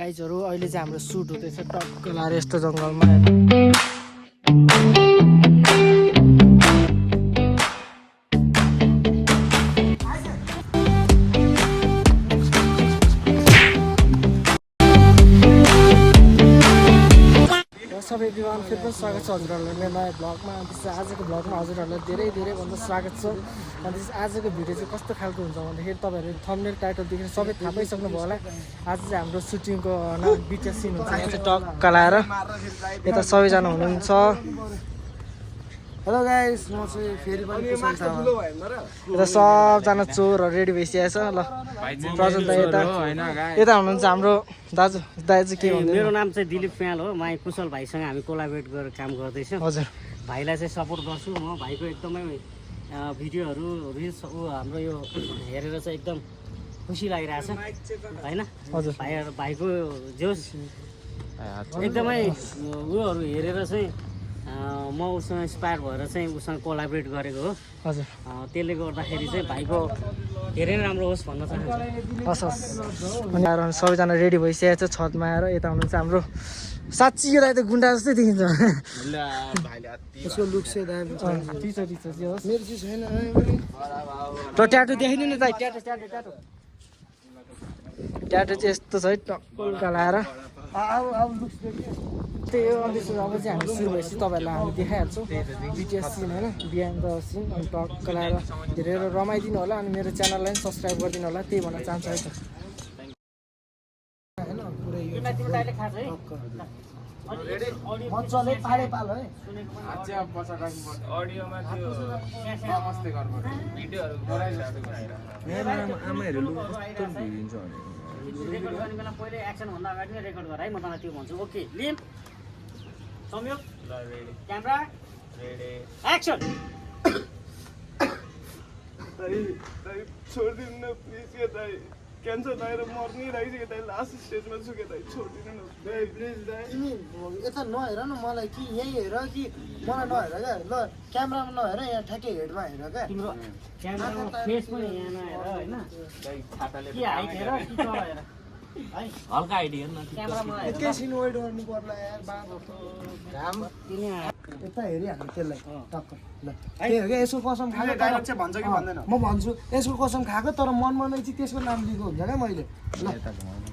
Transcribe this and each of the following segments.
गाइजहरु अहिले चाहिँ हाम्रो सुट हुँदैछ टक्क लाएर यस्तो जंगलमा सब एभ्रिवान फेरि पनि स्वागत छ हजुरहरुलाई मेरो नयाँ ब्लगमा। त्यसै आजको ब्लगमा हजुरहरुलाई धेरै भन्दा स्वागत छ। अनि आजको भिडियो चाहिँ कस्तो खालको हुन्छ भन्दाखेरि तपाईहरुले थम्बनेल टाइटल देखेर सबै थाहा पाइसक्नु भयो होला। आज चाहिँ हाम्रो सुटिङको बिटा सिन हुन्छ। यहाँ चाहिँ टक्क लाएर यता सबैजना हुनुहुन्छ। हेलो गाइस, म चाहिँ फेरि पनि कुशल थापा। यता सबजना चोरहरु रेडी भइसकेछ ल। प्रजन दाइ यता हुनुहुन्छ हाम्रो दाजु चाहिँ के भन्नु? मेरो नाम चाहिँ दिलीप प्याल हो। म कुशल भाइसँग हामी कोलाबरेट गरेर काम गर्दैछौँ। हजुर, भाइलाई चाहिँ सपोर्ट गर्छु म। भाइको एकदमै भिडियोहरू रिल्स हाम्रो यो हेरेर चाहिँ एकदम खुसी लागिरहेछ हैन। हजुर, भाइको जोस एकदमै उयोहरू हेरेर चाहिँ म उसँग इन्सपायर भएर चाहिँ उसँग कोलाबरेट गरेको हो। हजुर, त्यसले गर्दाखेरि चाहिँ भाइको धेरै राम्रो होस् भन्न चाहन्छु। हस् अनि आएर सबैजना रेडी भइसकेको छ छतमा आएर। यता हुनुहुन्छ हाम्रो साँच्ची यो दाइ त गुन्डा जस्तै देखिन्छ। यसको लुक चाहिँ दामी छ। होस् मेरो चाहिँ छैन। र ट्याटो देखाइदिनु नि दाइ। ट्याटो चाहिँ यस्तो छ है टक्क लाएर। त्यही हो। अनि त्यसो अब चाहिँ हामी सुरु भएपछि तपाईँहरूलाई हामी देखाइहाल्छौँ बिटिएस सिन होइन, बिहाइन्ड द सिन। अनि टक्क लाएर धेरै रमाइदिनु होला। अनि मेरो च्यानललाई पनि सब्सक्राइब गरिदिनु होला, त्यही भन्न चाहन्छु है त। मजाले पाले पाल है। रेकर्ड गर्ने बेला पहिले एक्सन भन्दा अगाडि नै रेकर्ड गर है। म तँलाई त्यो भन्छु। ओके लिम संयोग क्यामेरा एक्सन। छोडिदिनु न प्लिज के दाइ। क्यान्सर भएर मर्नै रहेछ दाइ। लास्ट स्टेजमा छु के दाइ। छोडिदिनु न दाइ प्लिज दाइ। तिमी यता नहेर न मलाई, कि यहीँ हेर कि मलाई नहेर क्या। ल क्यामेरामा नहेर, यहाँ ठ्याक्कै हेडमा हेर क्या। तिम्रो क्यामेरामा फेस पनि यहाँ नहेर हैन। के हाइट हेर कि तल हेर है। हल्का हाइट हेर्न क्यामेरामा हेर। एकैछिन वेट गर्नु पर्ला यार। घाम तिमी यता हेरिहाल्नु त्यसलाई टक्क। ल त्यही हो क्या, यसको कसम खाएको। डाइरेक्ट चाहिँ भन्छ कि भन्दैन? म भन्छु यसको कसम खाएको, तर मनमा नै चाहिँ त्यसको नाम लिएको हुन्छ क्या मैले।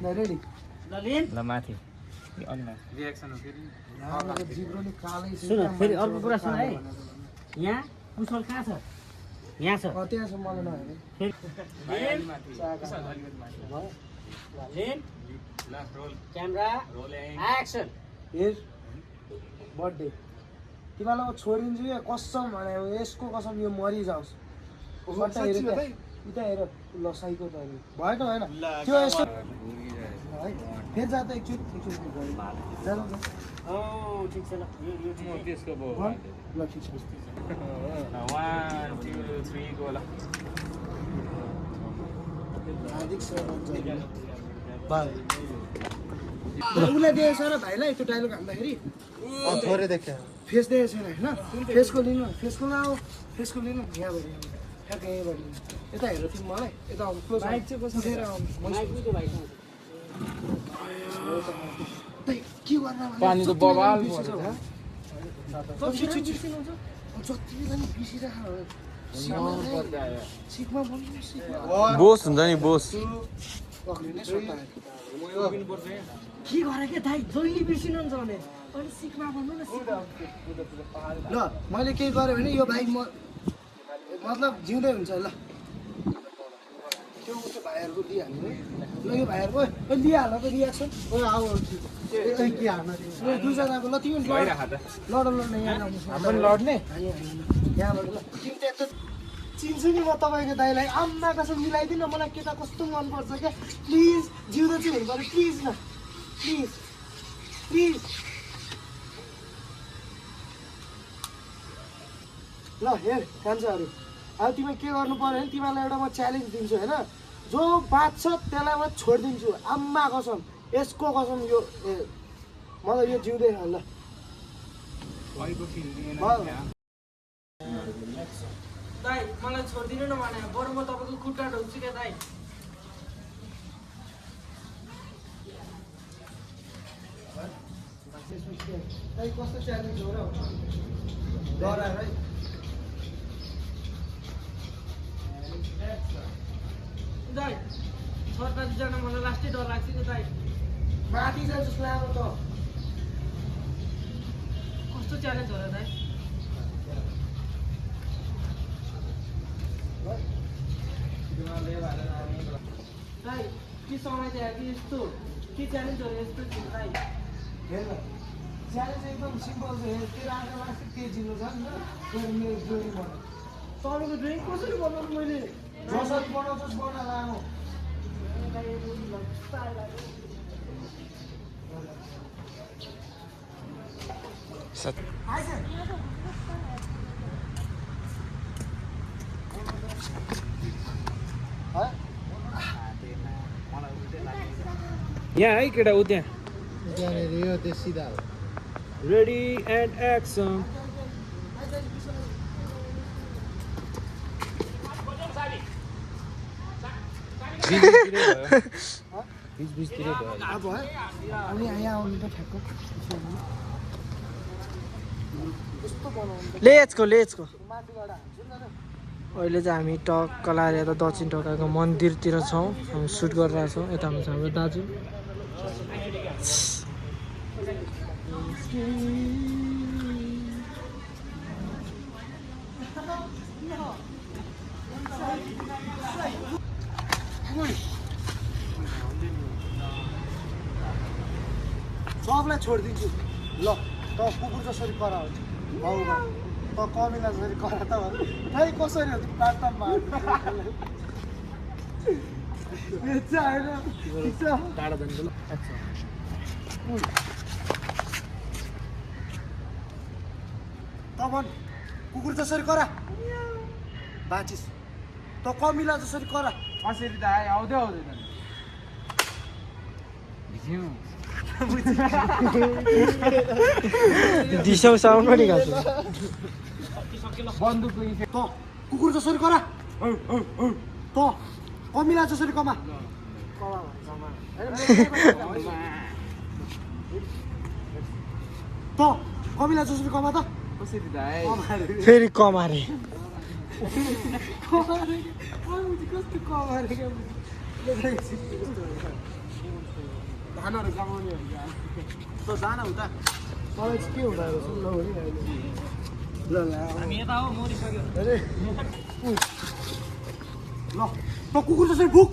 ल रेडी। ल लिम ल माथि रिएक्सन हो फेरि। जिब्रो नि कालै छ। सुन फेरि अर्को कुरा सुन है। यहाँ कुशल कहाँ छ? यहाँ छ। त्यहाँ छ, मलाई नहेर। लिम क्यामेरा एक्सन। हेर बर्थडे तिमीलाई म छोडिदिन्छु या कसम भने यसको कसम यो मरिजाओस्। उता हेर उता हेर। ल साइको त भयो त होइन त्यो यस्तो है। फेरि जा त एकचोटि जानु त। ओ ठिक छ। ल यो त्यसको ल ठिक छ। 1 2 3 गो ल। हार्दिक स्वागत बाई। उसलाई दिएछ र भाइलाई त्यो डायलग हान्दाखेरि थोरै देख्छ। फेस दिएछ होइन। फेसको लिनु, फेसको लाऊ, फेसको लिनु। यहाँबाट ठ्याक्कै यहीँबाट लिनु। यता हेर तिमी मलाई। यता आउनु क्लोज। बाइक चाहिँ कसो उठेर आउनु। माइक पनि भाइसँग के गर्न पानी त बबाल परेछ। जति बेला नि बिसिरहेको हो। सिकमा बोल्नु, सिकमा बोस हुन्छ नि बोस। पक्रिने सोता के गरे के दाइ? जहिले बिर्सिनुहुन्छ भने अनि सिकमा भन्नु न। ल मैले के गरेँ भने यो भाइ मतलब जिउँदै हुन्छ। ल त्यो उसको भाइहरूको दिइहाल्नु है। ल यो भाइहरूको दिइहाल त रियाक्सन। आऊ के हाल्न दुईजनाको। ल तिमी लड्ने यहाँ आउनु लड्ने यहाँबाट। ल तिमी त यस्तो चिन्छु नि म तपाईँको दाइलाई। आम्मा कसम मिलाइदिनु न। मलाई केटा कस्तो मनपर्छ क्या। प्लिज जिउँदो चाहिँ हुनु पऱ्यो प्लिज। न प्लिज प्लिज। ल हेर कान्छाहरू, अब तिमी के गर्नु पऱ्यो भने तिमीलाई एउटा म च्यालेन्ज दिन्छु होइन। जो बाँच्छ त्यसलाई म छोडिदिन्छु। आम्मा कसम, यसको कसम। यो मलाई यो जिउँदै ल। दाइ मलाई छोडिदिनु न भने बरु म तपाईँको खुट्टा ढोक्छु क्या दाइ। दाइ कस्तो च्यालेन्ज हो र डराएर है दाइ सरकारी जान मलाई लास्टै डर लाग्छ नि दाइ माथि जान्छ जस्तो लाग्यो त कस्तो च्यालेन्ज हो र दाइ दाइ के समय चाहिँ कि यस्तो के च्यालेन्ज हो यस्तो दाइ हेर्न च्यालेन्ज एकदम सिम्पल छ तेरो आँखा लाग्छ के जिल्लो छ नि त मेरो जोडी बनाऊ तपाईँको ड्रइङ कसरी बनाउनु मैले जसरी बनाउँछस् बना लामो यहाँ है केटा ऊ त्यहाँ त्यहाँनिर यो त्यो सिधा हो रेडी एन्ड एक्सन अब है अनि यहाँ आउनु त ठ्याक्क लेचको अहिले चाहिँ हामी टक्क लाएर यता दक्षिण टोकाको मन्दिरतिर छौँ हामी सुट गरिरहेको छौँ यता हुन्छ हाम्रो दाजु सबलाई छोडिदिन्छु ल त कुकुर जसरी करा हुन्छ बाउमा त कमिला जसरी करा त खै कसरी हुन्छ प्रार्थना टाढा जान्छ ल त भन् कुकुर जसरी करा बाँचिस त कमिला जसरी करा कसरी त आयो आउँदै आउँदैन दिसौँ साउन्ड पनि गर्छ बन्दुकको त कुकुर जसरी करा त कमिला जसरी कमा त कमिला जसरी कमा त कसरी त आयो फेरि कमारे कस्तो कमारे धानहरू जमाउने त जान उता मलाई चाहिँ के हुँदा रहेछ ल हामी यता हो मरिसक्यो अरे ल त कुकुर जसरी भुक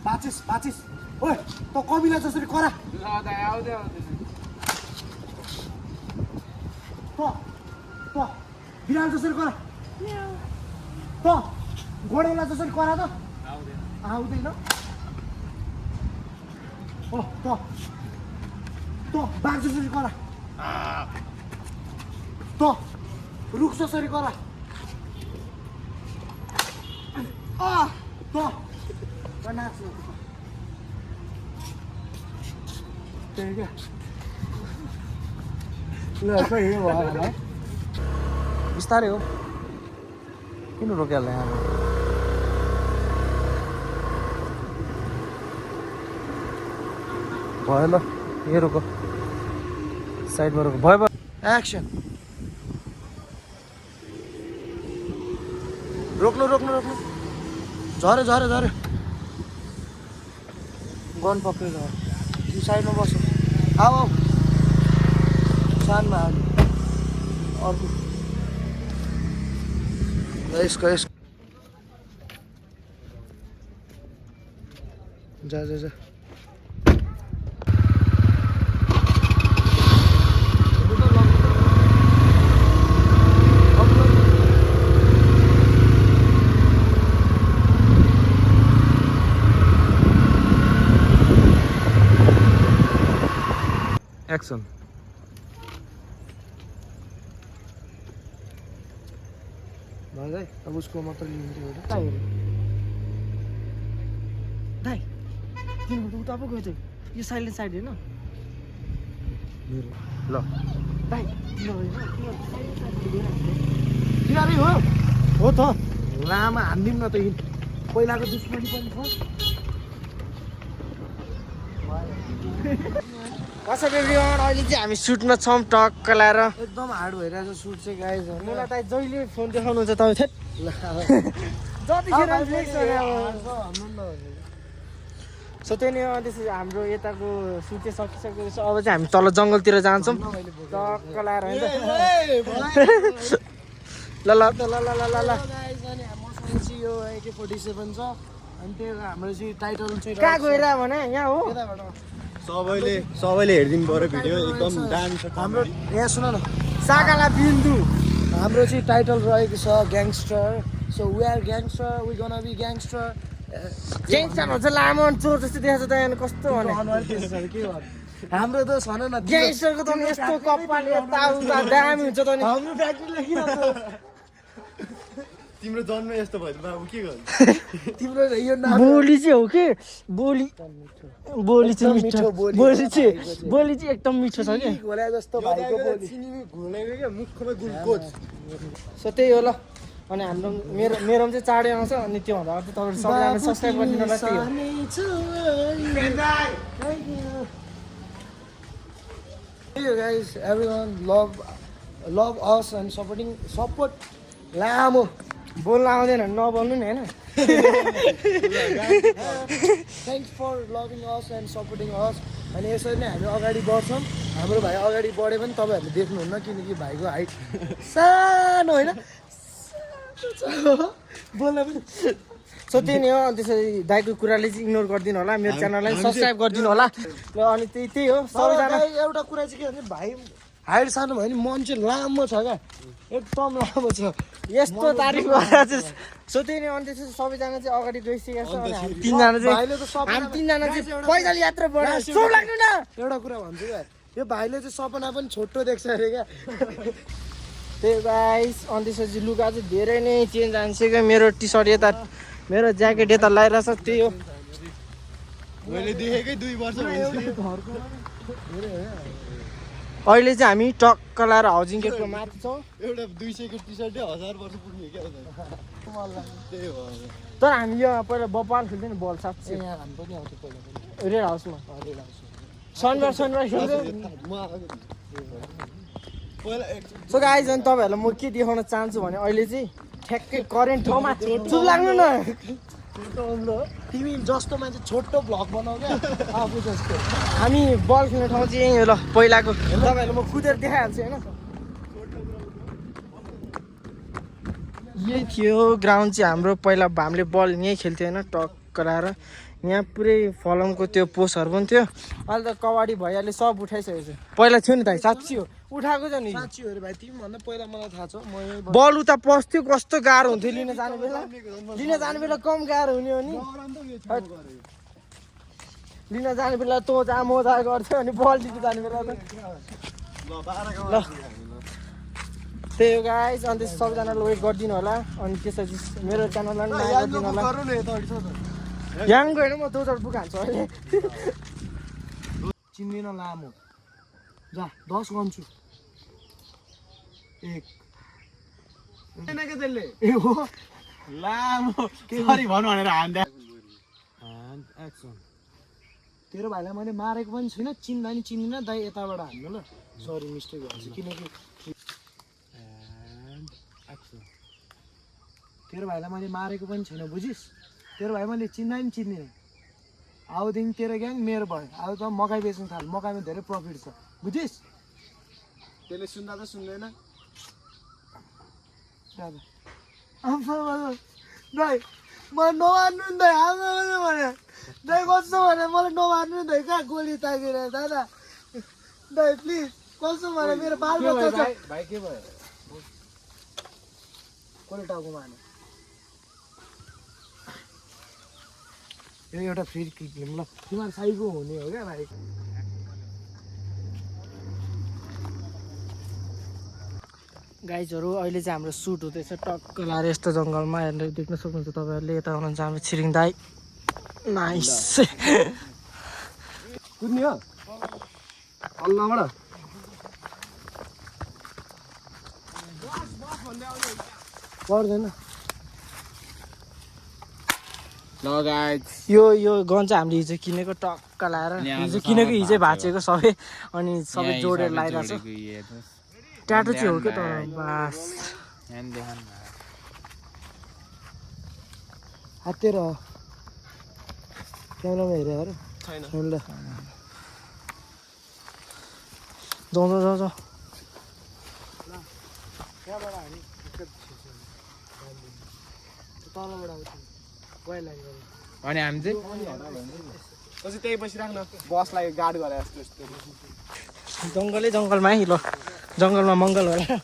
बाँचिस ओए त कमिला जसरी करा ल त आउँदै आउँदैन त बिराल जसरी करा त घोडेला जसरी करा त आउँदैन त बाघ जसरी करा त रुख जसरी करा त नाच्नु त्यही क्या ल खै यो भयो होला बिस्तारै हो किन रोकिहाल्छ यहाँ भयो ल यो रोको साइडमा रोको भयो एक्सन रोक्नु झऱ्यो गन पक्रेर साइडमा बस्नु आऊ सानमा आऊ अर्को यसको जा एक्सन भाइ अब उसको मात्र लिनु दाइ तिम्रो त उता पो गयो चाहिँ यो साइडले साइड होइन ल दाइ किनारै हो त लामा हान्दिउँ न त पहिलाको दुश्मनी पनि छ वाट्सएप एभ्रिवान अहिले चाहिँ हामी सुटमा छौँ टक्क लाएर एकदम हार्ड भइरहेको छ सुट चाहिँ गाइज मलाई त जहिले फोन देखाउनुहुन्छ तपाईँ थेट जतिखेर सो त्यही नै हो त्यसपछि हाम्रो यताको सुट चाहिँ सकिसकेको छ अब चाहिँ हामी तल जङ्गलतिर जान्छौँ टक्क लाएर होइन ल ल ल ल ल ल ल अनि मसँग चाहिँ यो AK47 छ अनि त्यो हाम्रो चाहिँ टाइटल चाहिँ कहाँ गएर भने यहाँ हो सबैले हेरिदिनु पर्यो भिडियो एकदम दामी छ हाम्रो यहाँ सुन न सागाला बिन्दु हाम्रो चाहिँ टाइटल रहेको छ gangster so we are gangster we gonna be gangster ग्याङ्स्टरहरू चाहिँ लामो चोर जस्तो देखाएको छ त यहाँ कस्तो भने के गर्नु हाम्रो त छैन न ग्याङ्स्टरको त यस्तो कपाल यताउता दामी हुन्छ त नि हाम्रो फ्याक्ट्रीले किन तिम्रो जन्म यस्तो भयो बाबु के गर्नु तिम्रो यो नाम बोली चाहिँ हो कि बोली चाहिँ मिठो बोली चाहिँ एकदम मिठो छ कि घोला जस्तो भाइको बोली चिनी घुलेको क्या मुखमा गुलकोच सो त्यही हो ल अनि हाम्रो मेरो चाहिँ चाँडै आउँछ अनि त्योभन्दा अगाडि तपाईँहरू सबैजना सब्सक्राइब गरिदिनु होला त्यही हो Hey guys, everyone love us and support लामो बोल्न आउँदैन नबोल्नु नि होइन thanks for loving us and supporting us अनि यसरी नै हामी अगाडि बढ्छौँ हाम्रो भाइ अगाडि बढे पनि तपाईँहरूले देख्नुहुन्न किनकि भाइको हाइट सानो होइन बोल्न पनि सो त्यही नै हो अनि त्यसरी दाइको कुराले चाहिँ इग्नोर गरिदिनु होला मेरो च्यानललाई सब्सक्राइब गरिदिनु होला ल अनि त्यही हो सबैजना एउटा कुरा चाहिँ के भने भाइ हाइट सानो भयो नि मन चाहिँ लामो छ क्या एकदम लामो छ यस्तो तारिफ गरेर चाहिँ सो त्यही नै अनि त्यसपछि सबैजना चाहिँ अगाडि गइसकेको छ अनि हामी तिनजना चाहिँ भाइले त सपना हामी तिनजना चाहिँ पैदल यात्रा बढाउँछ सो लाग्नु न एउटा कुरा भन्छु क्या यो भाइले चाहिँ सपना पनि छोटो देख्छ अरे क्या त्यही गाइस अनि त्यसपछि लुगा चाहिँ धेरै नै चेन्ज आइसक्यो मेरो टी सर्ट यता मेरो ज्याकेट यता लगाइरहेछ त्यही हो मैले देखेकै 2 वर्ष भइसक्यो अहिले चाहिँ हामी टक्क लाएर हाउसिङ गेटको माथि छौँ एउटा 200 को टी-सर्टै 1000 वर्ष पुग्ने क्या त्यही हो तर हामी यो पहिला बल खेल्थ्यौँ नि बल साँच्चै यहाँ हामी पनि आउँथ्यो पहिला रेड हाउसमा शनिबार खेल्थ्यौँ म पहिला सो गाइज अनि तपाईँहरूलाई म के देखाउन चाहन्छु भने अहिले चाहिँ ठ्याक्कै करेन्ट ठाउँमा चुप लाग्नु न तिमी जस्तो मान्छे छोटो भ्लग बनाऊ क्या आफू जस्तो हामी बल खेल्ने ठाउँ चाहिँ यहीँ हो ल पहिलाको तपाईँहरूलाई म कुदेर देखाइहाल्छु होइन यही थियो ग्राउन्ड चाहिँ हाम्रो पहिला हामीले बल यहीँ खेल्थ्यो होइन टक्क लाएर यहाँ पुरै फलमको त्यो पोस्टहरू पनि थियो अहिले त कबड्डी भइहाल्यो सब उठाइसकेको छ पहिला थियो नि त साँच्ची हो उठाएको छ नि साँच्ची हो रे भाइ तिमी भन्दा पहिला मलाई थाहा छ म यही बल उता पस्थ्यो कस्तो गाह्रो हुन्थ्यो लिन जाने बेला कम गाह्रो हुने हो नि लिन जाने बेला तँ जा म जा गर्थ्यो अनि बल लिन जाने बेला त ल त्यही हो गाइस अनि त्यस सबैजनाले वेट गरिदिनु होला अनि त्यसपछि मेरो च्यानललाई पनि लाइक गरिदिनु होला यहाँ गएन म दोजर बुक हाल्छु अहिले चिन्दिन लामो जा 10 गन्छु 1 ए हो लामो सरी भन्नु भनेर हान्दा तेरो भाइलाई मैले मारेको पनि छुइनँ चिन्दा नि चिन्दिनँ दाइ यताबाट हान्नु ल सरी मिस्टेक भएछ किनकि तेरो भाइलाई मैले मारेको पनि छैन बुझिस् तेरो भाइ मैले चिन्दा नि चिन्दिनँ आउँदेखि तेरो ग्याङ मेरो भयो अब त मकै बेच्नु थाल मकैमा धेरै प्रफिट छ बुझिस् त्यसले सुन्दा त सुन्दैन दाइ मलाई नमार्नु नि दाइ आमा भने दाइ कस्तो भने मलाई नमार्नु नि दाइ कहाँ गोली ताकेर दादा दाइ प्लिज कस्तो भने मेरो बाल बच्चा छ भाइ के भयो कसले टाउकोमा हाने यो एउटा फ्री क्लिक लिउँ ल तिमीहरू साइको हुने हो क्या भाइ गाइजहरू अहिले चाहिँ हाम्रो सुट हुँदैछ टक्क लाएर यस्तो जङ्गलमा हेरेर देख्न सक्नुहुन्छ तपाईँहरूले यता हुनुहुन्छ हाम्रो छिरिङ दाई नाइस कुद्ने हो अल्लाबाट पर्दैन ल गाइज यो गन चाहिँ हामीले हिजो किनेको टक्क लाएर हिजो किनेको हिजै भाँचेको सबै अनि सबै जोडेर लगाइरहेको छ ट्याटो चाहिँ हो क्या तर बास हाते र क्यामेरामा हेरेर हेर छैन ल जाउँ तलबाट आउँछ वाइ लाइन गर्नु अनि हामी चाहिँ पछि त्यही बसिराख्न बसलाई गार्ड गरे जस्तो यस्तो जङ्गलमा है ल जङ्गलमा मङ्गल होला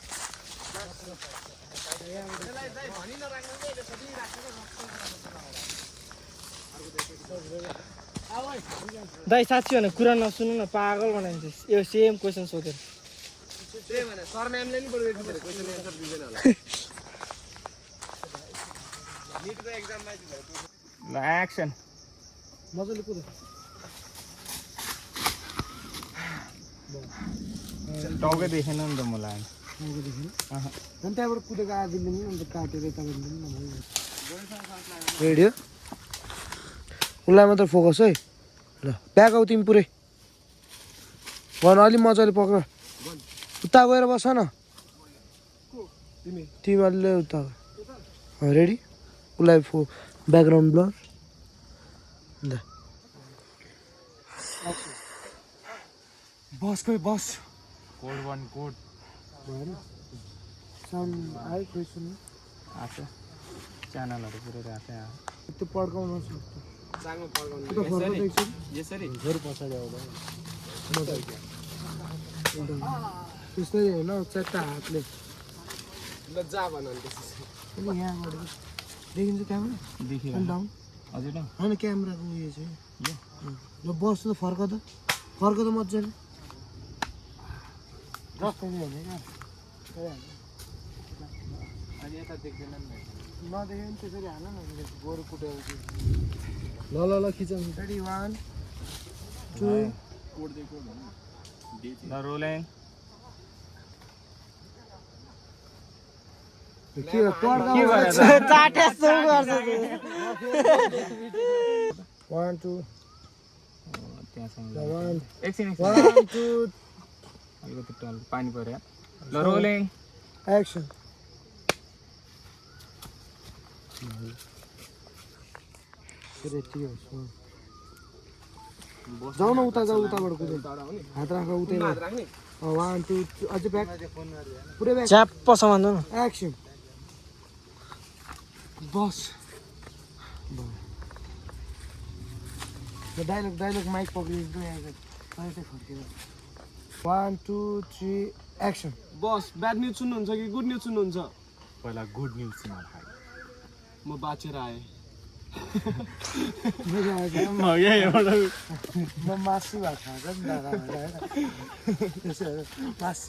दाइ साँच्ची भने कुरा नसुन्नु न पागल बनाइन्छ यो सेम क्वेसन सोधेर त्यही भने सर म्यामले नि बरु यति धेरै क्वेसन एन्सर दिँदैन होला नीटको एक्जाममा ल एक्सन मजाले कुद टाउकै देखेन नि त मलाई अनि त्यहाँबाट कुदेको आदिले पनि अन्त काटेर यताबाट रेडियो उसलाई मात्र फोकस है ल ब्याग आऊ तिमी पुरै भन अलिक मजाले पक्र उता गएर बस न तिमी अलि उता रेडी उसलाई ब्याकग्राउन्ड ब्लर ल बस खोइ बस कोड 1 कोड भएन साउन्ड आयो खोइ सुन्नु आछ च्यानलहरु पुरै राखे त्यो पड्काउनु सक्छ चाङमा पड्काउनु त्यो फर्को एकछिन यसरी फेरि पछाडि आउँदा त्यस्तै होइन च्याट्टा हातले ल जा भन अनि त्यसपछि अनि यहाँबाट देखिन्छ क्यामेरा देखियो अनि डाउन हजुर न होइन क्यामेराको उयो चाहिँ ल बस त फर्क त मजाले जस्तो नि होइन क्या अनि यता देख्दैन नि नदेख्यो भने त्यसरी हाल न गोरु कुटेर ल ल ल खिचौँ रेडी 1 2 कोड दिएको ल रोलिङ के पड्का चाटे जस्तो गर्छ 1 2 त्यहाँसँग 1 एकछिन 1 2 अलिकति टल पानी पर्यो ल रोलिङ एक्सन जाऊ न उता जाऊ उताबाट कुदे हात राख उतै 1 2 अझै ब्याक पुरै ब्याक च्याप्प समान्नु न एक्सन बस डायलग माइक पक्रिन्छ चाहिँ फर्केर 1 2 3 एक्सन बस ब्याड न्युज सुन्नुहुन्छ कि गुड न्युज सुन्नुहुन्छ पहिला गुड न्युज सुनाउ म बाँचेर आएँ म मासु भात खान्छ नि दादा मासु